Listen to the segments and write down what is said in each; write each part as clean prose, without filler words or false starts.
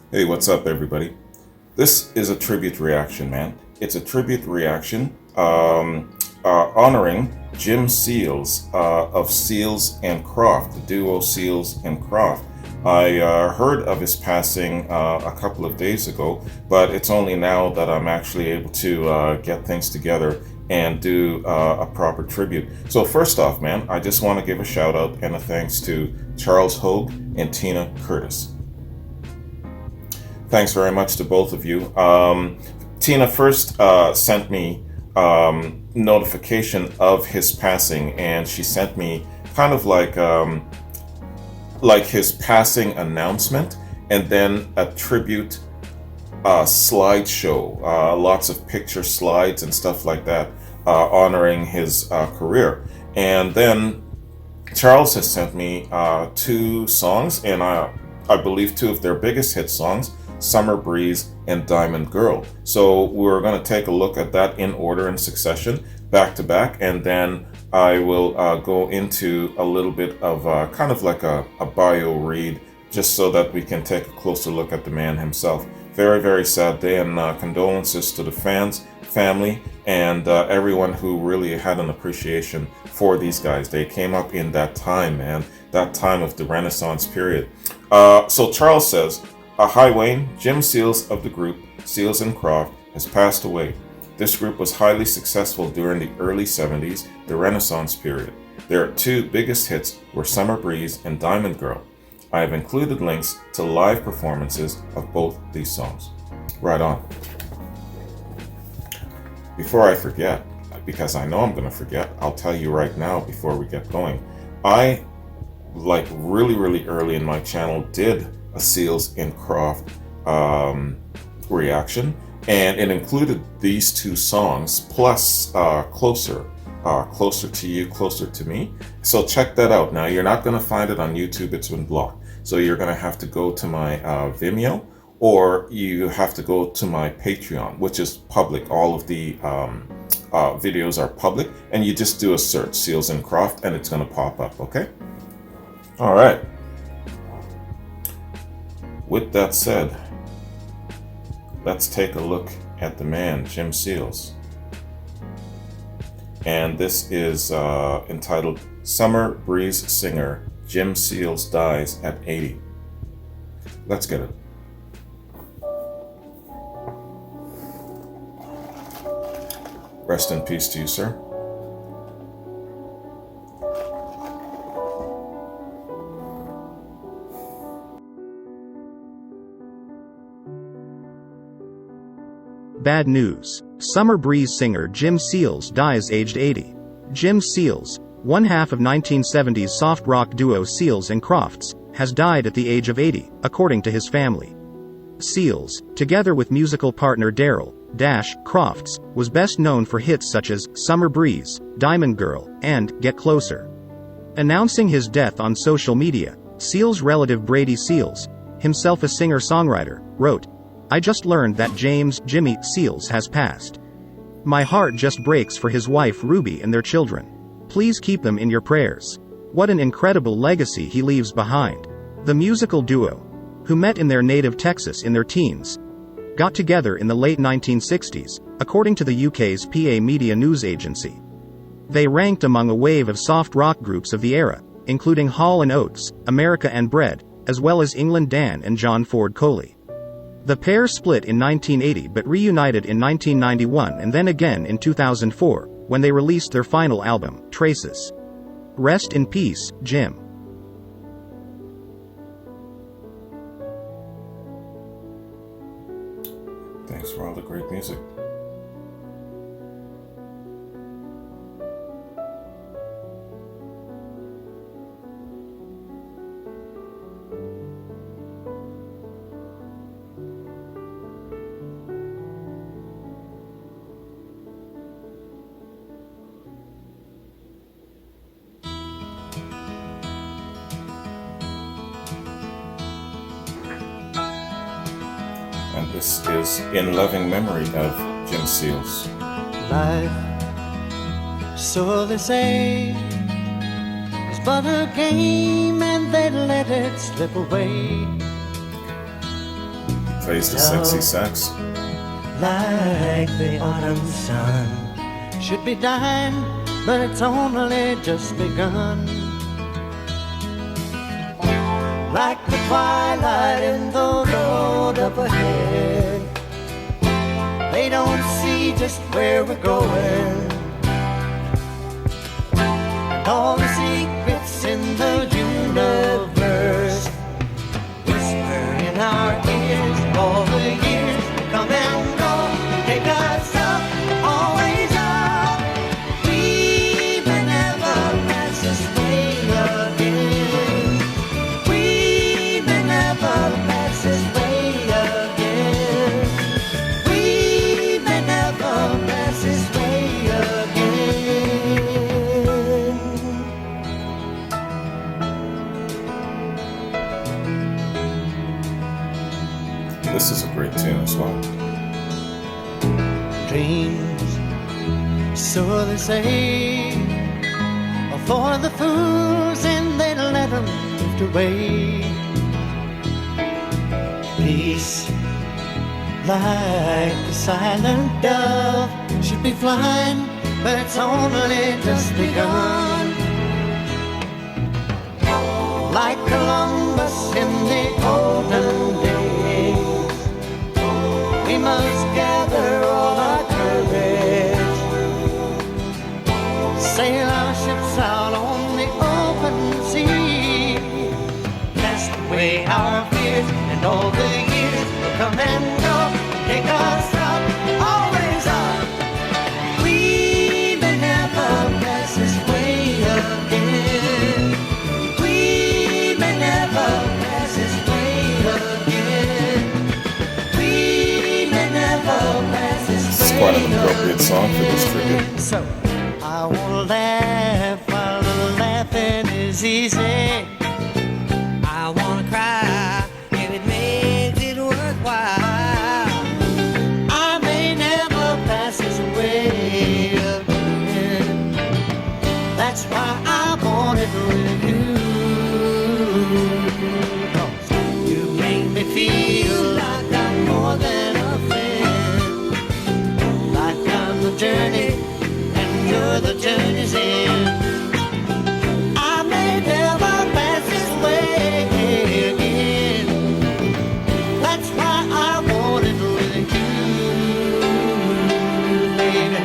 Hey, what's up, everybody? This is a tribute reaction, man. It's a tribute reaction honoring Jim Seals of Seals and Croft, the duo Seals and Croft. I heard of his passing a couple of days ago, but it's only now that I'm actually able to get things together and do a proper tribute. So first off, man, I just want to give a shout out and a thanks to Charles Hogue and Tina Curtis. Thanks very much to both of you. Tina first sent me notification of his passing, and she sent me kind of like his passing announcement, and then a tribute slideshow, lots of picture slides and stuff like that, honoring his career. And then Charles has sent me two songs, and I believe two of their biggest hit songs, Summer Breeze and Diamond Girl. So we're going to take a look at that in order and succession, back to back, and then I will go into a little bit of kind of like a bio read, just so that we can take a closer look at the man himself. Very, very sad day, and condolences to the fans, family, and everyone who really had an appreciation for these guys. They came up in that time, man, that time of the Renaissance period. So Charles says, hi Wayne, Jim Seals of the group Seals and Croft has passed away. This group was highly successful during the early 70s, the Renaissance period. Their two biggest hits were Summer Breeze and Diamond Girl. I have included links to live performances of both these songs. Right on. Before I forget, because I know I'm going to forget, I'll tell you right now before we get going. I, like really early in my channel, did a Seals and Croft reaction, and it included these two songs plus Closer to You, Closer to Me. So check that out. Now, you're not going to find it on YouTube, it's been blocked. So you're going to have to go to my Vimeo, or you have to go to my Patreon, which is public. All of the videos are public, and you just do a search, Seals and Croft, and it's going to pop up, okay? All right. With that said, let's take a look at the man, Jim Seals. And this is entitled Summer Breeze Singer, Jim Seals Dies at 80. Let's get it. Rest in peace to you, sir. Bad news. Summer Breeze singer Jim Seals dies aged 80. Jim Seals, one half of 1970s soft rock duo Seals and Crofts, has died at the age of 80, according to his family. Seals, together with musical partner Daryl Crofts, was best known for hits such as Summer Breeze, Diamond Girl, and Get Closer. Announcing his death on social media, Seals' relative Brady Seals, himself a singer-songwriter, wrote, "I just learned that Jimmy Seals has passed. My heart just breaks for his wife Ruby and their children. Please keep them in your prayers. What an incredible legacy he leaves behind." The musical duo, who met in their native Texas in their teens, got together in the late 1960s, according to the UK's PA Media news agency. They ranked among a wave of soft rock groups of the era, including Hall & Oates, America and Bread, as well as England Dan and John Ford Coley. The pair split in 1980 but reunited in 1991 and then again in 2004, when they released their final album, Traces. Rest in peace, Jim. Thanks for all the great music. And this is in loving memory of Jim Seals. Life, so they say, is but a game and they let it slip away. plays the sexy sax. Like the autumn sun should be dying, but it's only just begun. Like the twilight in the road up ahead, they don't see just where we're going. All the secrets in the universe whisper in our ears. All the years come and go, take us up, always up. We may never pass this way again. We may never pass this way again. We may never pass this way again. This is a great tune as well. Dreams, so they say, are for the fools and they let them drift away. Peace, like the silent dove, should be flying, but it's only just begun. Like Columbus in the olden days, we must gather all our courage, sail our ships out on the open sea, cast away our fears, and all the years will come and go, take us up, always up. We may never pass this way again. We may never pass this way again. We may never pass this way. This is quite an appropriate song for this tribute. So I won't laugh while laughing is easy. I wanna cry if it makes it worthwhile. I may never pass this way again. That's why I want it with you. 'Cause you make me feel like I'm more than a friend. Like I'm the journey and you're the journey's end. I may never pass this way again. That's why I want it with you, baby.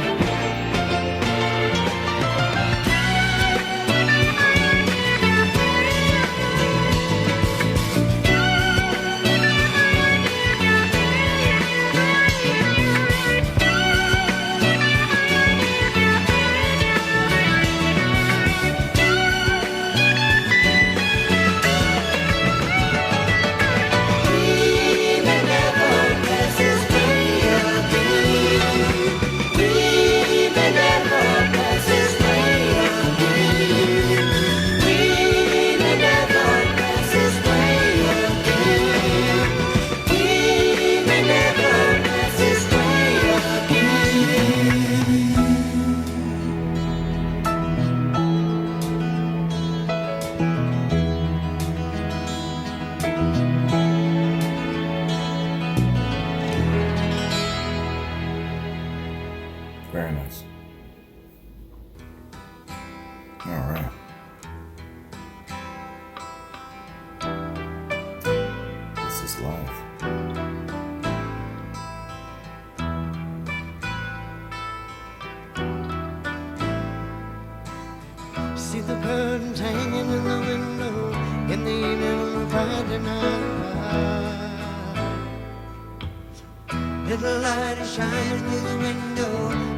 Very nice. All right. This is live. See the curtains hanging in the window in the evening on a Friday night. Little light is shining through the window,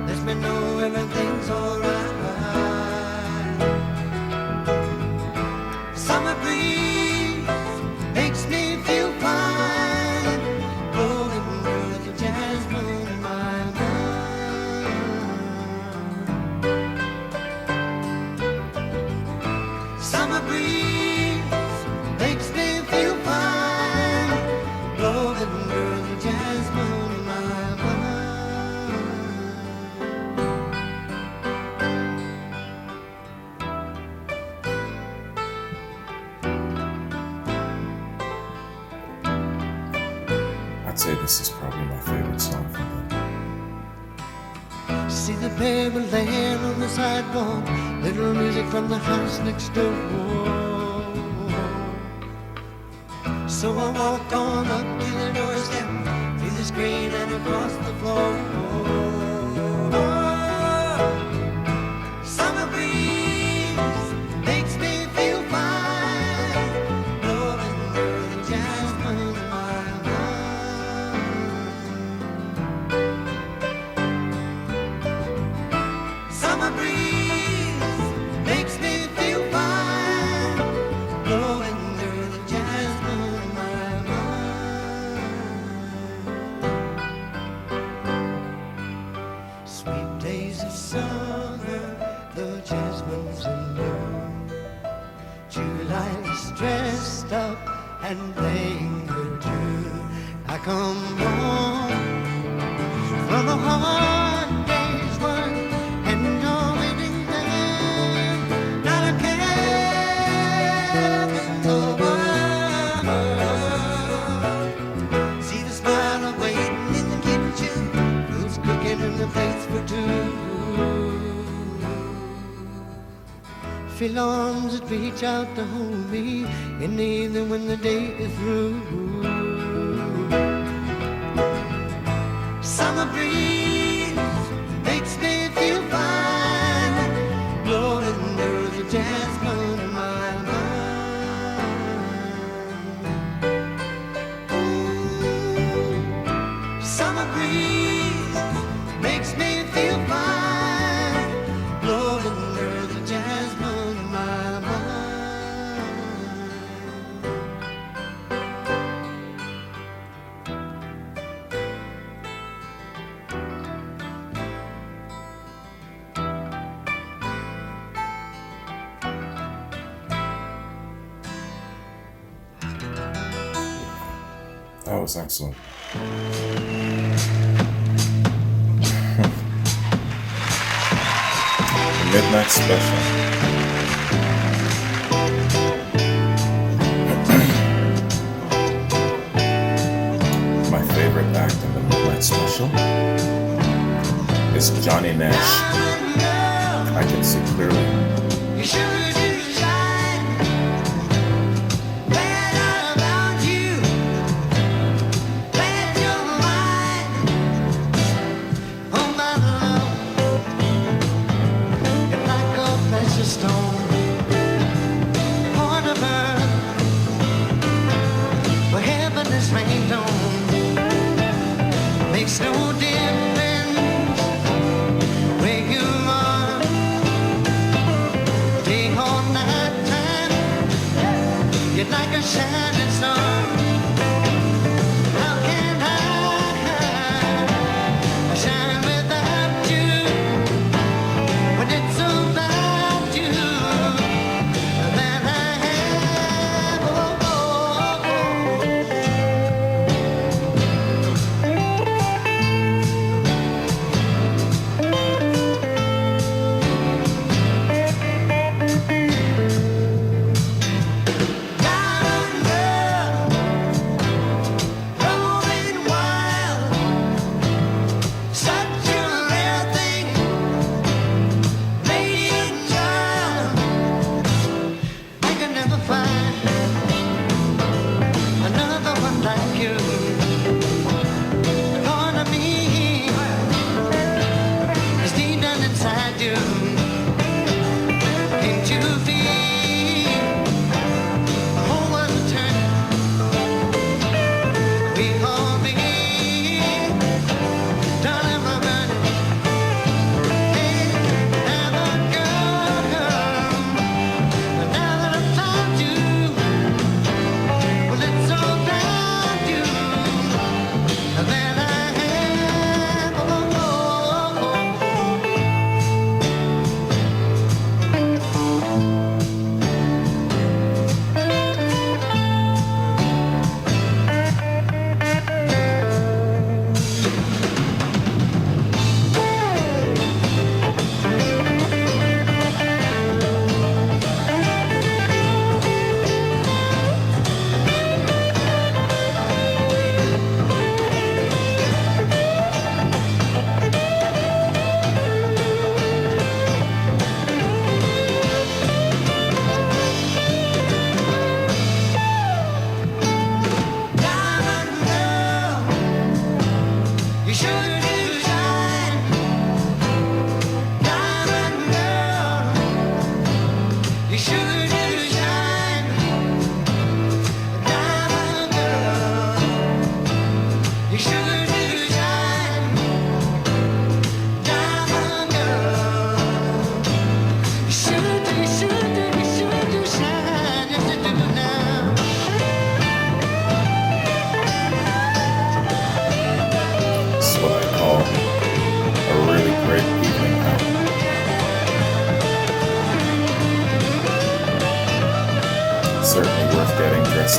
lets me know everything's alright. Summer breeze makes me feel fine, blowing through the jasmine in my mind. Summer breeze makes me feel fine, blowing through the jasmine in my mind. I'd say this is probably my favorite song from them. See the baby laying on the sidewalk, little music from the house next door. So I walk on up to the doorstep, through the screen and across the floor. Summer breeze makes me feel fine, blowing through the jasmine in my mind. Summer breeze makes me feel fine, blowing through the jasmine in my mind. Sweet days of summer, the jasmine's in bloom. July is dressed up and playing her tune. I come home from a hard day's work, and you're waiting there, not a care in the world. See the smile of waiting in the kitchen, food's cooking and the plates for two. Feel arms that reach out to hold me in the evening when the day is through. Summer breeze makes me feel fine, blowing through the jasmine in my mind. Ooh, summer breeze makes me feel fine, blowing through the jasmine in my mind. That was excellent. The Midnight Special. My favorite act in the Midnight Special is Johnny Nash. I can see clearly. You sure do shine, glad about you, glad you're mine. Oh my love, you're like a precious stone, born of earth, where heaven is rained on. Makes no difference where you are, day or night time. You're like a shining star. How can I shine without you when it's about you that I have? Oh, oh, oh. Down under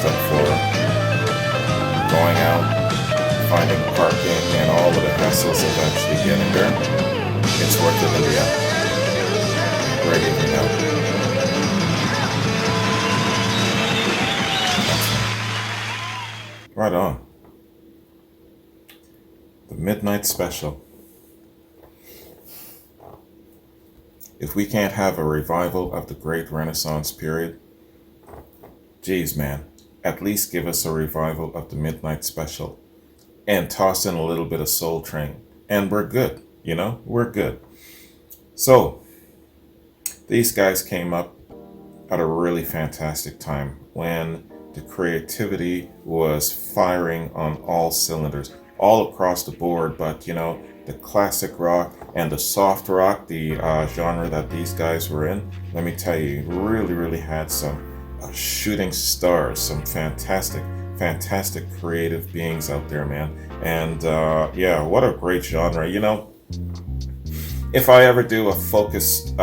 up for going out, finding parking, and all of the hassles of actually getting there, it's worth it in the end. Great evening out. Right on. The Midnight Special. If we can't have a revival of the great Renaissance period, geez, man, at least give us a revival of the Midnight Special and toss in a little bit of Soul Train, and we're good, we're good. So, these guys came up at a really fantastic time when the creativity was firing on all cylinders, all across the board, but the classic rock and the soft rock, the genre that these guys were in, let me tell you, really had some shooting stars, some fantastic creative beings out there, man. And yeah, what a great genre. If I ever do a focused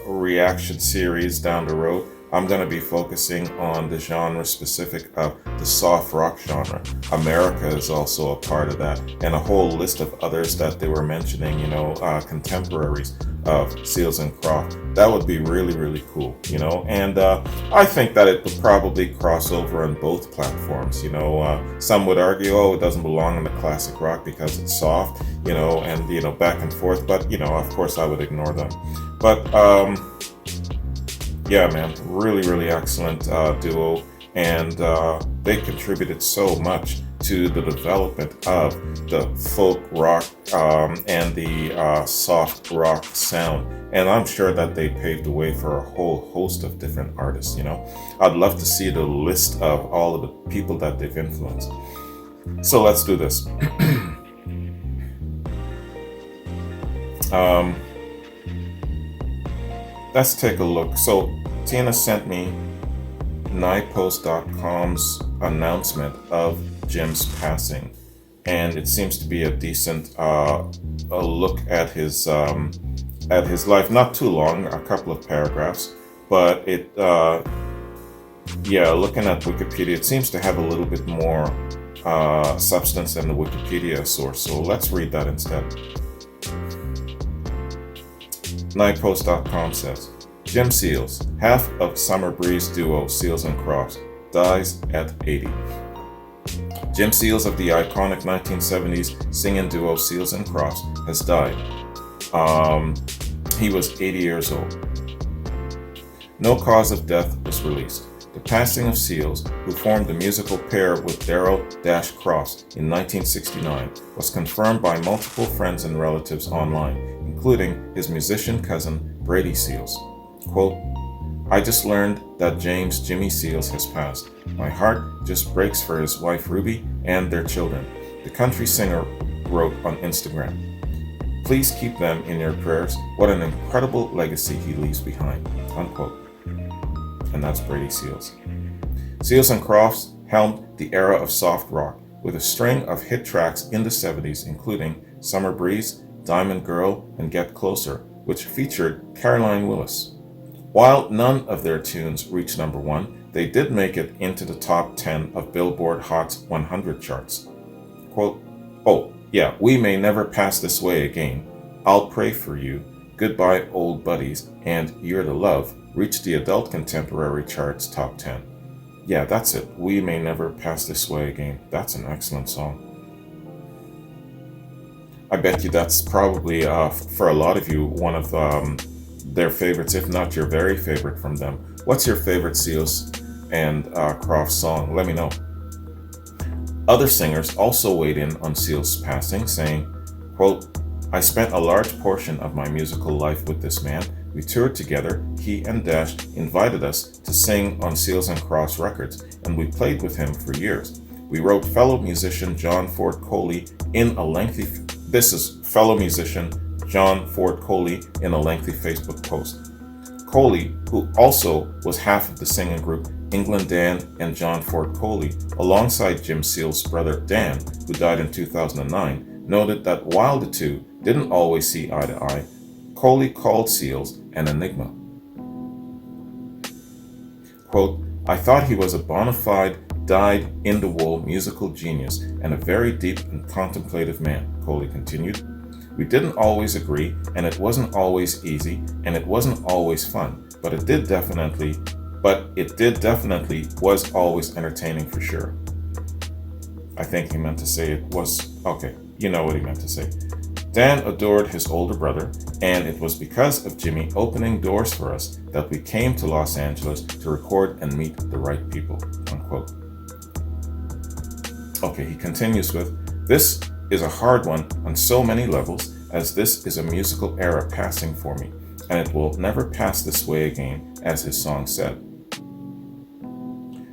reaction series down the road, I'm going to be focusing on the genre specific of the soft rock genre. America is also a part of that, and a whole list of others that they were mentioning, contemporaries of Seals and Crofts. That would be really cool, and I think that it would probably cross over on both platforms. Some would argue, it doesn't belong in the classic rock because it's soft, and back and forth, but of course I would ignore them. But yeah, man, really excellent duo, and they contributed so much to the development of the folk rock and the soft rock sound. And I'm sure that they paved the way for a whole host of different artists, I'd love to see the list of all of the people that they've influenced. So let's do this. Let's take a look. So Tina sent me NiPost.com's announcement of Jim's passing, and it seems to be a decent a look at his life. Not too long, a couple of paragraphs, but it looking at Wikipedia, it seems to have a little bit more substance than the Wikipedia source. So let's read that instead. NiPost.com says, Jim Seals, half of Summer Breeze duo Seals and Crofts, dies at 80. Jim Seals of the iconic 1970s singing duo Seals and Crofts has died. He was 80 years old. No cause of death was released. The passing of Seals, who formed the musical pair with Darryl Crofts in 1969, was confirmed by multiple friends and relatives online, including his musician cousin Brady Seals. Quote, I just learned that James Jimmy Seals has passed. My heart just breaks for his wife Ruby and their children, the country singer wrote on Instagram. Please keep them in your prayers. What an incredible legacy he leaves behind. Unquote. And that's Brady Seals. Seals and Crofts helmed the era of soft rock with a string of hit tracks in the 70s, including Summer Breeze, Diamond Girl, and Get Closer, which featured Caroline Willis. While none of their tunes reached number 1, they did make it into the top 10 of Billboard Hot's 100 charts. Quote, oh, yeah, we may never pass this way again. I'll pray for you. Goodbye, Old Buddies, and You're the Love reached the adult contemporary charts top 10. Yeah, that's it. We may never pass this way again. That's an excellent song. I bet you that's probably, for a lot of you, one of their favorites, if not your very favorite from them. What's your favorite Seals and Crofts song? Let me know. Other singers also weighed in on Seals' passing, saying, quote, I spent a large portion of my musical life with this man. We toured together. He and Dash invited us to sing on Seals and Crofts records, and we played with him for years. We wrote fellow musician John Ford Coley in a lengthy Facebook post. Coley, who also was half of the singing group England Dan and John Ford Coley, alongside Jim Seals' brother Dan, who died in 2009, noted that while the two didn't always see eye to eye, Coley called Seals an enigma. Quote, I thought he was a bona fide dyed, in-the-wool musical genius and a very deep and contemplative man, Coley continued. We didn't always agree, and it wasn't always easy, and it wasn't always fun, but it did definitely was always entertaining for sure. I think he meant to say it was, okay, you know what he meant to say. Dan adored his older brother, and it was because of Jimmy opening doors for us that we came to Los Angeles to record and meet the right people, unquote. Okay, he continues with, this is a hard one on so many levels, as this is a musical era passing for me, and it will never pass this way again, as his song said.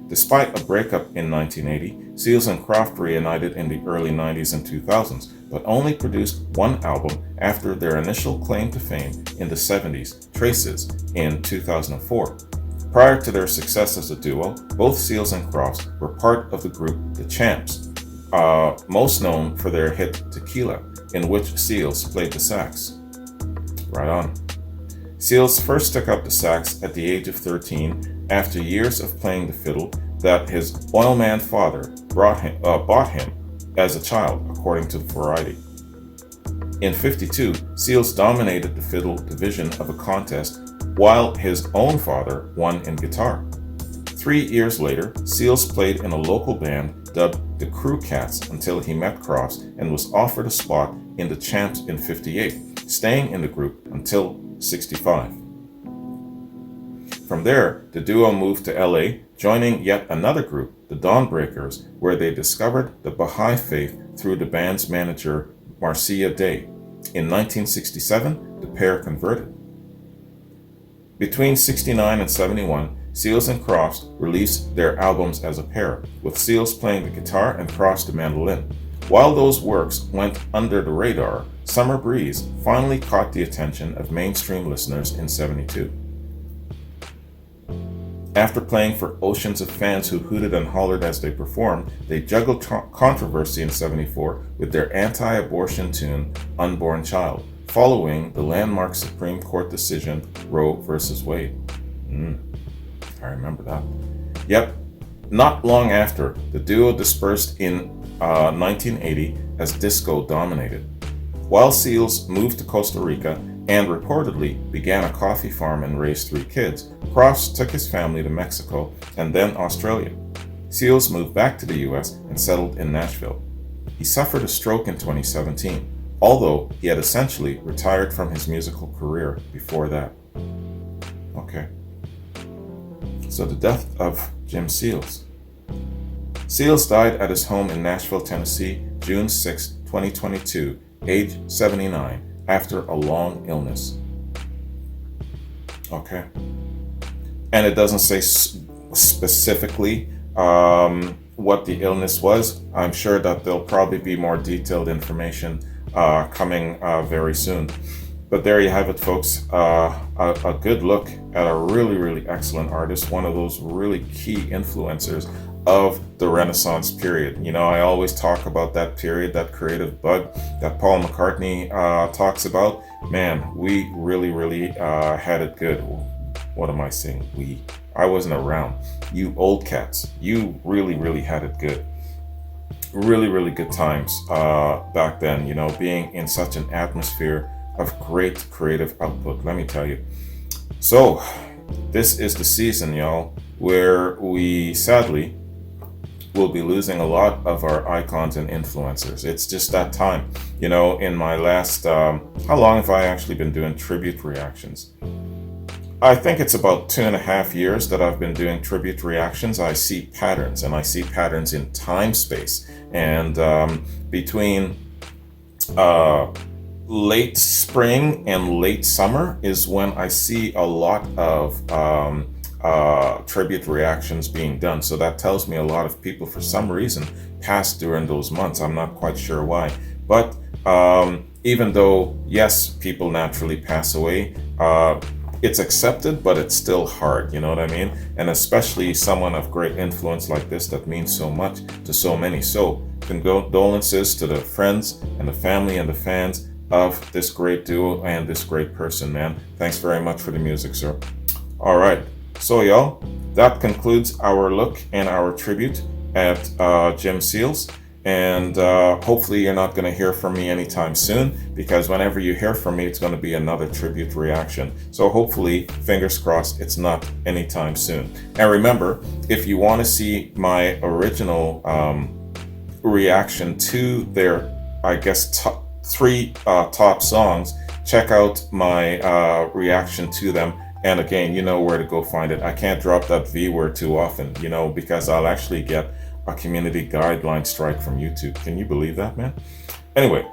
Despite a breakup in 1980, Seals and Croft reunited in the early 90s and 2000s, but only produced one album after their initial claim to fame in the 70s, Traces, in 2004. Prior to their success as a duo, both Seals and Crofts were part of the group The Champs, most known for their hit Tequila, in which Seals played the sax. Right on. Seals first took up the sax at the age of 13 after years of playing the fiddle that his oilman father bought him as a child, according to Variety. In '52, Seals dominated the fiddle division of a contest while his own father won in guitar. 3 years later, Seals played in a local band dubbed the Crew Cats until he met Crofts and was offered a spot in the Champs in '58, staying in the group until '65. From there, the duo moved to LA, joining yet another group, the Dawnbreakers, where they discovered the Baha'i faith through the band's manager, Marcia Day. In 1967, the pair converted. Between '69 and '71, Seals and Crofts released their albums as a pair, with Seals playing the guitar and Crofts the mandolin. While those works went under the radar, Summer Breeze finally caught the attention of mainstream listeners in '72. After playing for oceans of fans who hooted and hollered as they performed, they juggled controversy in '74 with their anti-abortion tune, Unborn Child, following the landmark Supreme Court decision, Roe v. Wade. I remember that. Yep, not long after, the duo dispersed in 1980 as disco dominated. While Seals moved to Costa Rica and reportedly began a coffee farm and raised 3 kids, Crofts took his family to Mexico and then Australia. Seals moved back to the US and settled in Nashville. He suffered a stroke in 2017, although he had essentially retired from his musical career before that. Okay. So the death of Jim Seals. Seals died at his home in Nashville, Tennessee, June 6, 2022, age 79, after a long illness. Okay. And it doesn't say specifically what the illness was. I'm sure that there'll probably be more detailed information coming very soon. But there you have it, folks. A good look at a really, really excellent artist, one of those really key influencers of the Renaissance period. You know, I always talk about that period, that creative bug that Paul McCartney talks about. Man, we really, really had it good. What am I saying? We. I wasn't around. You old cats, you really, really had it good. Really, really good times back then, you know, being in such an atmosphere of great creative output, let me tell you. So, this is the season, y'all, where we sadly will be losing a lot of our icons and influencers. It's just that time. You know, in my last, how long have I actually been doing tribute reactions? I think it's about 2.5 years that I've been doing tribute reactions. I see patterns, and I see patterns in time space. And between late spring and late summer is when I see a lot of tribute reactions being done. So that tells me a lot of people, for some reason, passed during those months. I'm not quite sure why. But even though, yes, people naturally pass away, it's accepted, but it's still hard, you know what I mean? And especially someone of great influence like this that means so much to so many. So condolences to the friends and the family and the fans of this great duo and this great person, man. Thanks very much for the music, sir. All right. So, y'all, that concludes our look and our tribute. at Jim Seals. And hopefully you're not going to hear from me anytime soon, because whenever you hear from me, it's going to be another tribute reaction. So hopefully, fingers crossed, it's not anytime soon. And remember, if you want to see my original reaction to their, I guess, three top songs, check out my reaction to them. And again, you know where to go find it. I can't drop that V word too often, you know, because I'll actually get a community guideline strike from YouTube. Can you believe that, man? Anyway,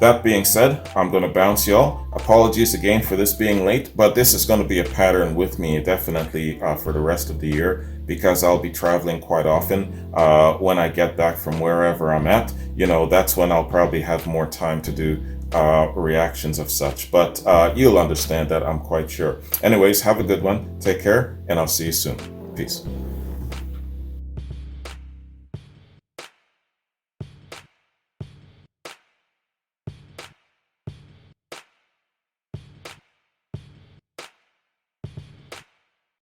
that being said, I'm going to bounce y'all. Apologies again for this being late, but this is going to be a pattern with me definitely for the rest of the year, because I'll be traveling quite often. When I get back from wherever I'm at, you know, that's when I'll probably have more time to do reactions of such. But you'll understand that, I'm quite sure. Anyways, have a good one. Take care, and I'll see you soon. Peace.